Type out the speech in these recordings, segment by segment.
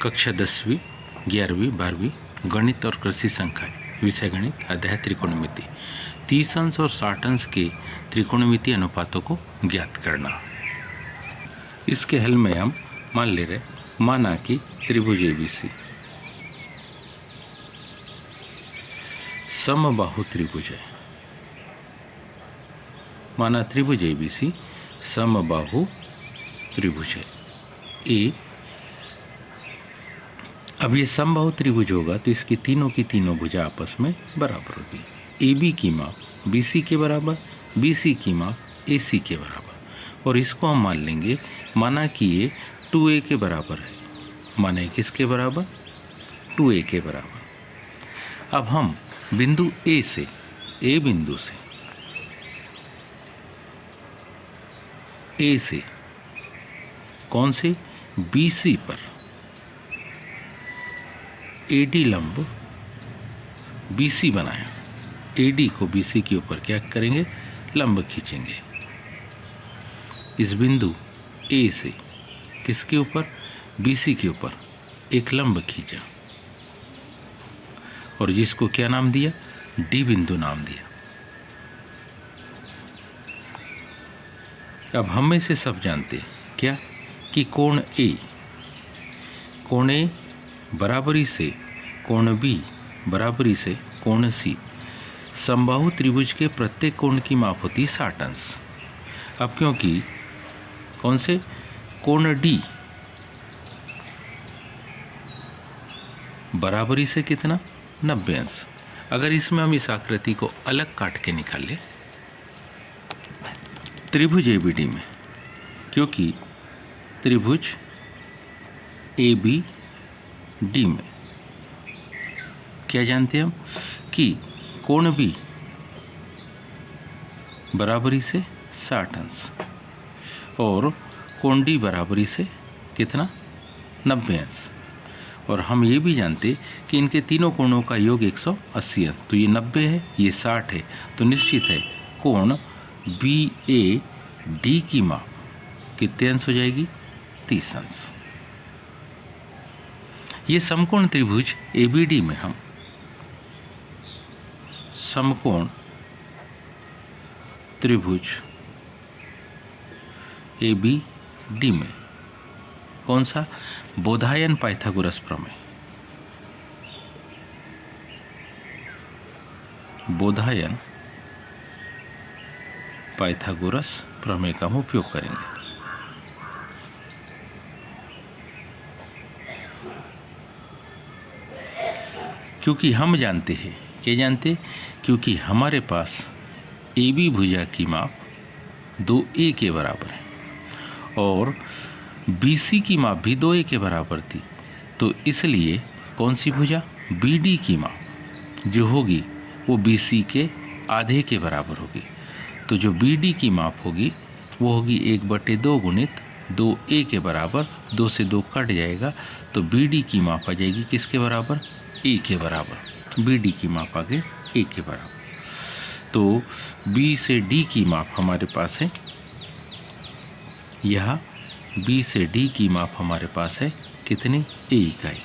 कक्षा 10वीं 11वीं 12वीं गणित और कृषि संख्या विषय गणित अध्याय त्रिकोणमिति 30 अंश और 60 अंश के त्रिकोणमिति अनुपातों को ज्ञात करना। इसके हल में हम मान ले रहे माना कि त्रिभुज एबीसी समबाहु त्रिभुज है। माना त्रिभुज एबीसी समबाहु त्रिभुज है। ए अब ये समबाहु त्रिभुज होगा तो इसकी तीनों की तीनों भुजा आपस में बराबर होगी। ए बी की माप बी सी के बराबर, बी सी की माप ए सी के बराबर। और इसको हम मान लेंगे माना कि ये 2a के बराबर है। माना किसके बराबर? 2a के बराबर। अब हम बिंदु ए से, ए बिंदु से ए से कौन से BC पर AD लंब BC बनाया। AD को BC के ऊपर क्या करेंगे? लंब खींचेंगे। इस बिंदु A से किसके ऊपर? BC के ऊपर एक लंब खींचा और जिसको क्या नाम दिया? D बिंदु नाम दिया। अब हम में से सब जानते हैं क्या कि कोण A बराबरी से कोण B बराबरी से कोण C समबाहु त्रिभुज के प्रत्येक कोण की माप होती है 60 अंश। अब क्योंकि कौन से कोण D बराबरी से कितना? 90 अंश। अगर इसमें हम इस आकृति को अलग काट के निकालें त्रिभुज ABD में, क्योंकि त्रिभुज ABD में क्या जानते हैं हम कि कोण B बराबरी से 60 अंश और कोण D बराबरी से कितना? 90 अंश। और हम ये भी जानते कि इनके तीनों कोणों का योग 180 अंश। तो ये 90 है, ये 60 है, तो निश्चित है कोण BAD की माप कितने अंश हो जाएगी? 30 अंश। ये समकोण त्रिभुज ABD में हम समकोण त्रिभुज ABD में कौन सा? बोधायन पाइथागोरस प्रमेय, बोधायन पाइथागोरस प्रमेय का हम उपयोग करेंगे। क्योंकि हम जानते हैं, क्या जानते? क्योंकि हमारे पास AB भुजा की माप 2a के बराबर है और BC की माप भी 2a के बराबर थी। तो इसलिए कौन सी भुजा? BD की माप जो होगी वो BC के आधे के बराबर होगी। तो जो BD की माप होगी वो होगी 1/2 गुणित 2a के बराबर। 2 से 2 कट जाएगा तो BD की माप आ जाएगी किसके बराबर? a के बराबर। BD की माप आ गई a के बराबर। तो B से D की माप हमारे पास है, यह B से D की माप हमारे पास है कितनी? a इकाई।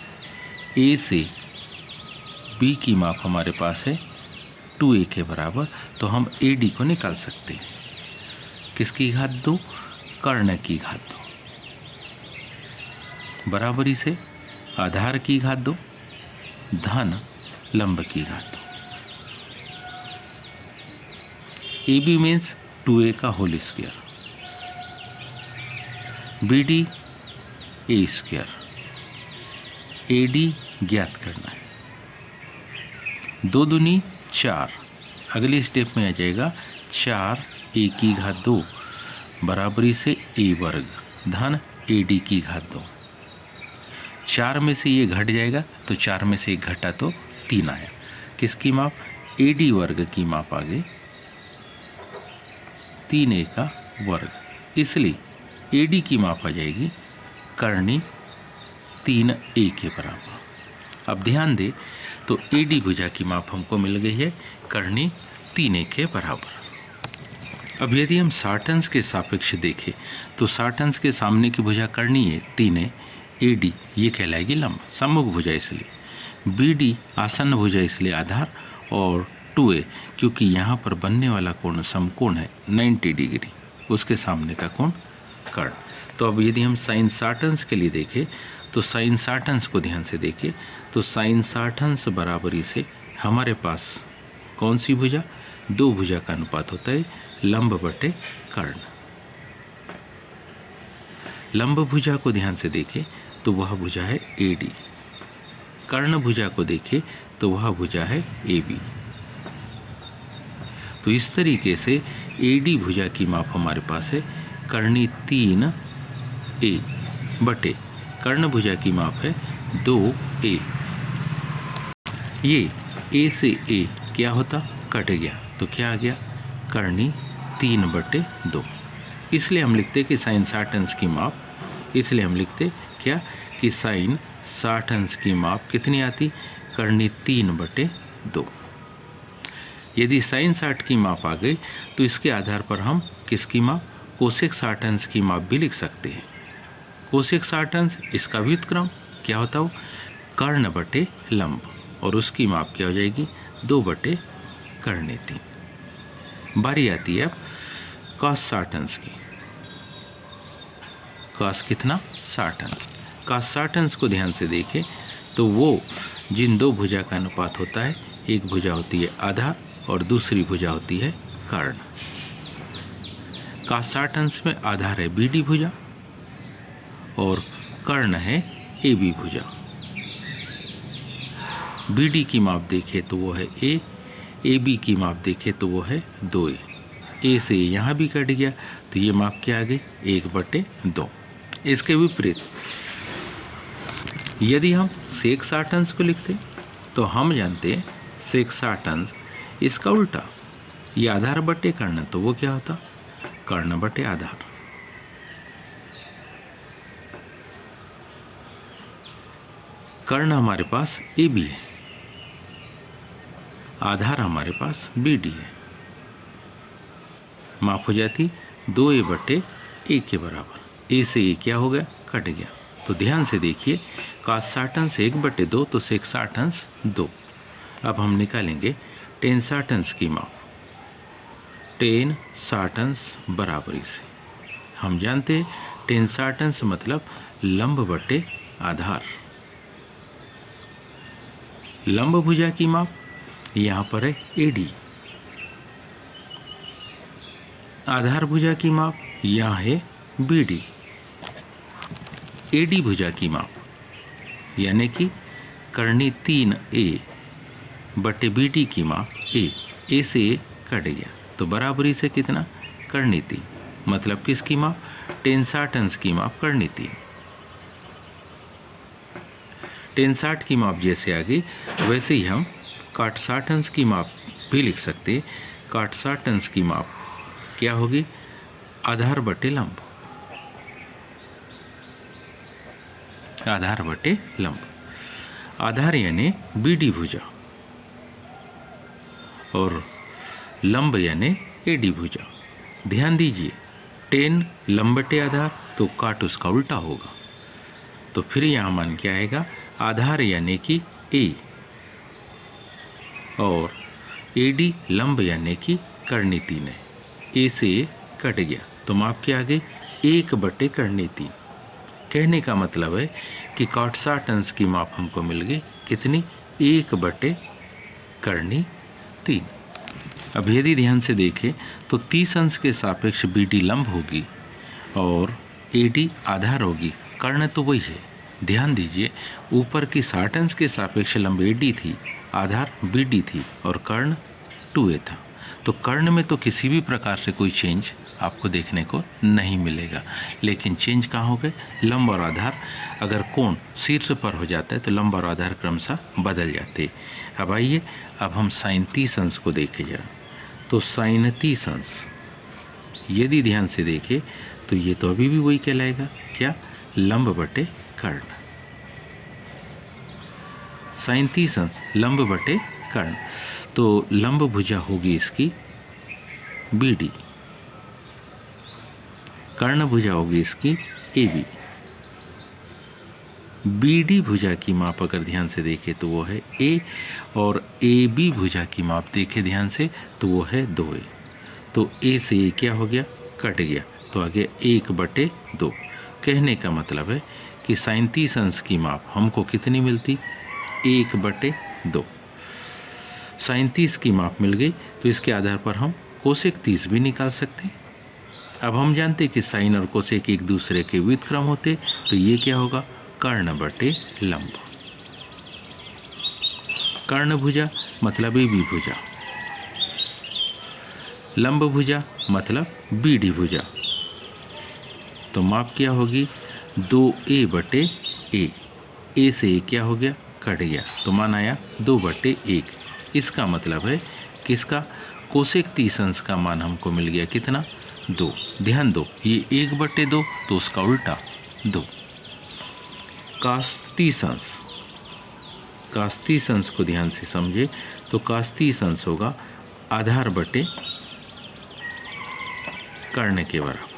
A से B की माप हमारे पास है 2a के बराबर। तो हम AD को निकाल सकते हैं। किसकी घात 2? कर्ण की घात 2 बराबरी से आधार की घात 2 धन लंब की घात 2। AB मीन्स 2a का whole square, BD a square, AD ज्ञात करना है। 2 दूनी 4, अगले स्टेप में आ जाएगा 4a की घात 2 बराबरी से a वर्ग धन AD की घात 2। 4 में से ये घट जाएगा तो 4 में से 1 घटा तो 3 आया। किसकी माप? AD वर्ग की माप आ गई 3a का वर्ग। इसलिए AD की माप आ जाएगी करनी 3a के बराबर। अब ध्यान दे तो AD भुजा की माप हमको मिल गई है करनी 3a के बराबर। अब यदि हम 60 अंश के सापेक्ष देखें तो 60 अंश के सामने की भुजा करनी है 3a, AD ये कहलाएगी लंब, सम्मुख भुजा इसलिए, BD आसन्न भुजा इसलिए आधार, और 2A क्योंकि यहाँ पर बनने वाला कोण समकोण है 90 डिग्री, उसके सामने का कोण कर्ण। तो अब यदि हम साइन 60 अंश के लिए देखें तो साइन 60 अंश को ध्यान से देखें तो साइन 60 अंश बराबरी से हमारे पास कौन सी भुजा, 2 भुजा का अनुपात होता है लंब बटे कर्ण। लंब भुजा को ध्यान से देखें तो वह भुजा है AD, कर्ण भुजा को देखें तो वह भुजा है AB। तो इस तरीके से AD भुजा की माप हमारे पास है कर्णी 3A बटे कर्ण भुजा की माप है 2A। ये A से A क्या होता, कट गया, तो क्या आ गया कर्णी 3/2। इसलिए हम लिखते कि साइन 60 अंश की माप, इसलिए हम लिखते क्या कि साइन 60 अंश की माप कितनी आती, कर्णी 3/2। यदि साइन 60 की माप आ गई तो इसके आधार पर हम किसकी माप, कोसेक 60 अंश की माप भी लिख सकते हैं। कोसेक 60 अंश इसका व्युत्क्रम क्या होता हो, कर्ण बटे लंब, और उसकी माप क्या हो जाएगी 2/कर्णी 3। बारी आती है अब कॉस 60 अंश की। कॉस कितना 60 अंश। कॉस 60 अंश को ध्यान से देखें तो वो जिन 2 भुजा का अनुपात होता है, एक भुजा होती है आधार और दूसरी भुजा होती है कर्ण। कॉस 60 अंश में आधार है BD भुजा और कर्ण है AB भुजा। BD की माप देखें तो वो है A, AB की माप देखें तो वो है 2A। A से यहाँ भी कट गया तो ये माप क्या आ गई 1/2। इसके विपरीत यदि हम सेक 60 अंश को लिखते तो हम जानते हैं सेक 60 अंश इसका उल्टा, ये आधार बटे कर्ण, तो वो क्या होता कर्ण बटे आधार। कर्ण हमारे पास AB है, आधार हमारे पास BD है, माफ हो जाती 2A/A के बराबर। A से A क्या हो गया, कट गया। तो ध्यान से देखिए कॉस 60 अंश 1/2 तो सेक 60 अंश 2। अब हम निकालेंगे टेन 60 अंश की माप। टेन 60 अंश बराबरी से हम जानते हैं टेन 60 अंश मतलब लंब बटे आधार। लंब भुजा की माप यहाँ पर है AD, आधार भुजा की माप यहाँ है BD। AD भुजा की माप यानी कि कर्णी 3A बटे BD की माप A से A कट गया तो बराबरी से कितना कर्णी 3, मतलब किसकी माप टेन 60 अंश की माप कर्णी 3। टेन 60 की माप जैसे आ गई वैसे ही हम काट 60 अंश की माप भी लिख सकते। काट 60 अंश की माप क्या होगी आधार बटे लंब, आधार बटे लंब। आधार यानी BD भुजा और लंब यानी AD भुजा। ध्यान दीजिए टेन लंब बटे आधार तो काट उसका उल्टा होगा, तो फिर यहाँ मान क्या आएगा आधार यानी कि A और AD लंब यानी कि कर्णी 3 है। A से A कट गया तो माप क्या आ गई 1/कर्णी 3। कहने का मतलब है कि काट 60 अंश की माप हमको मिल गई कितनी 1/कर्णी 3। अब यदि ध्यान से देखें तो 30 अंश के सापेक्ष BD लंब होगी और AD आधार होगी, कर्ण तो वही है। ध्यान दीजिए ऊपर की 60 अंश के सापेक्ष लंब AD थी, आधार BD थी और कर्ण 2A था। तो कर्ण में तो किसी भी प्रकार से कोई चेंज आपको देखने को नहीं मिलेगा, लेकिन चेंज कहाँ हो गए लंब और आधार। अगर कोण शीर्ष पर हो जाता है तो लंब और आधार क्रमशः बदल जाते। अब आइए अब हम साइन 30 अंश को देखें जरा। तो साइन 30 अंश यदि ध्यान से देखें तो ये तो अभी भी वही कहलाएगा क्या लंब बटे कर्ण। साइन 30 अंश लंब बटे कर्ण, तो लंब भुजा होगी इसकी BD, कर्ण भुजा होगी इसकी AB। BD भुजा की माप अगर ध्यान से देखें तो वो है A, और AB भुजा की माप देखें ध्यान से तो वो है 2A। तो A से A क्या हो गया, कट गया, तो आ गया 1/2। कहने का मतलब है कि sin 30 अंश की माप हमको कितनी मिलती, 1/2। sin 30 की माप मिल गई तो इसके आधार पर हम कोसेक 30 भी निकाल सकते हैं। अब हम जानते हैं कि साइन और कोसेक एक दूसरे के व्युत्क्रम होते, तो ये क्या होगा, कर्ण बटे लंब। कर्ण भुजा मतलब AB भुजा, लंब भुजा मतलब BD भुजा। तो माप क्या होगी, 2A/A। A से A क्या हो गया, कट गया, तो मान आया 2/1। इसका मतलब है किसका, कोसेक 30 अंश का मान हमको मिल गया कितना, 2। ध्यान दो ये 1/2 तो उसका उल्टा 2। cos 30 अंश, cos 30 अंश को ध्यान से समझे तो cos 30 अंश होगा आधार बटे कर्ण के बराबर।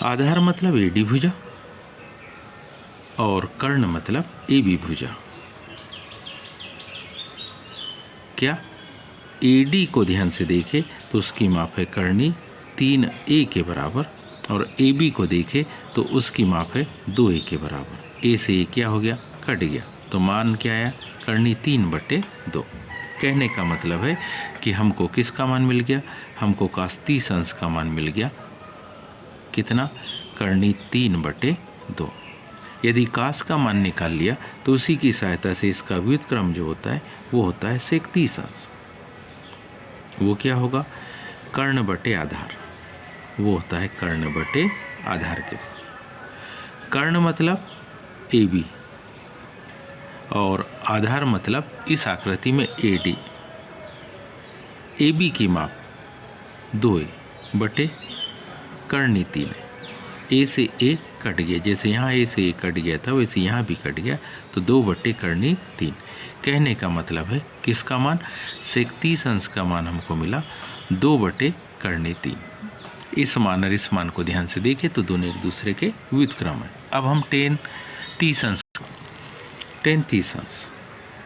आधार मतलब AD भुजा और कर्ण मतलब AB भुजा। क्या AD को ध्यान से देखें तो उसकी माप है कर्णी 3A के बराबर, और AB को देखें तो उसकी माप है 2A के बराबर। A से A क्या हो गया, कट गया, तो मान क्या आया, कर्णी 3/2। कहने का मतलब है कि हमको किसका मान मिल गया, हमको cos 30 अंश का मान मिल गया कितना, कर्णी 3/2। यदि cos का मान निकाल लिया तो उसी की सहायता से इसका व्युत्क्रम जो होता है वो होता है sec 30 अंश। वो क्या होगा, कर्ण बटे आधार, वो होता है कर्ण बटे आधार के। कर्ण मतलब AB और आधार मतलब इस आकृति में AD। AB की माप 2A बटे कर्णी 3 है। A से A कट गया, जैसे यहाँ A से A कट गया था वैसे यहाँ भी कट गया, तो 2/3। कहने का मतलब है किसका मान, sec 30 अंश का मान हमको मिला 2/3। इस मान और इस मान को ध्यान से देखें तो दोनों एक दूसरे के व्युत्क्रम है। अब हम tan 30 अंश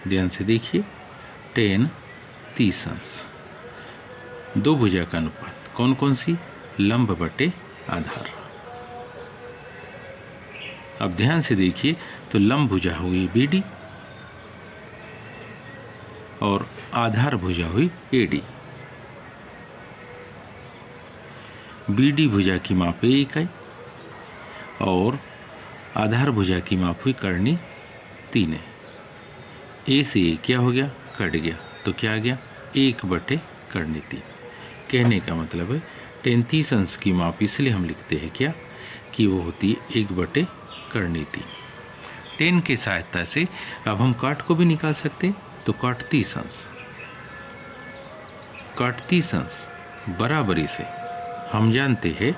ध्यान से देखिए, tan 30 अंश, दो भुजा का अनुपात कौन कौन सी, लंब बटे आधार। अब ध्यान से देखिए तो लंब भुजा हुई BD और आधार भुजा हुई AD। BD भुजा की माप 1 इकाई और आधार भुजा की माप हुई कर्णी 3 है। A से A क्या हो गया, कट गया, तो क्या आ गया, 1/3। कहने का मतलब है tan 30 अंश की माप इसलिए हम लिखते हैं क्या, कि वो होती है 1/3। tan के सहायता से अब हम काट को भी निकाल सकते हैं, तो cot 30 अंश बराबरी से हम जानते हैं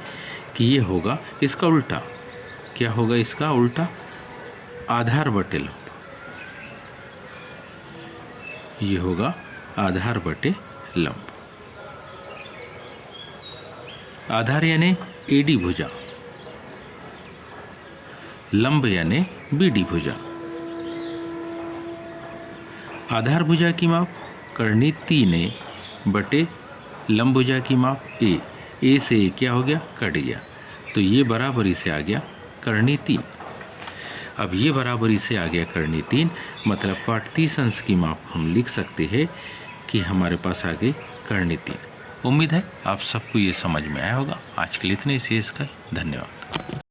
कि ये होगा इसका उल्टा। क्या होगा इसका उल्टा, आधार बटे लंब। ये होगा आधार बटे लंब। आधार यानी AD भुजा, लंब यानी BD भुजा। आधार भुजा की माप कर्णी 3A बटे लंब भुजा की माप A। A से A क्या हो गया, कट गया, तो ये बराबरी से आ गया कर्णी 3। अब ये बराबरी से आ गया कर्णी 3, मतलब cot 30 अंश की माप हम लिख सकते हैं कि हमारे पास आ गई कर्णी 3। उम्मीद है आप सबको ये समझ में आया होगा। आज के लिए इतने ही, शेष का धन्यवाद।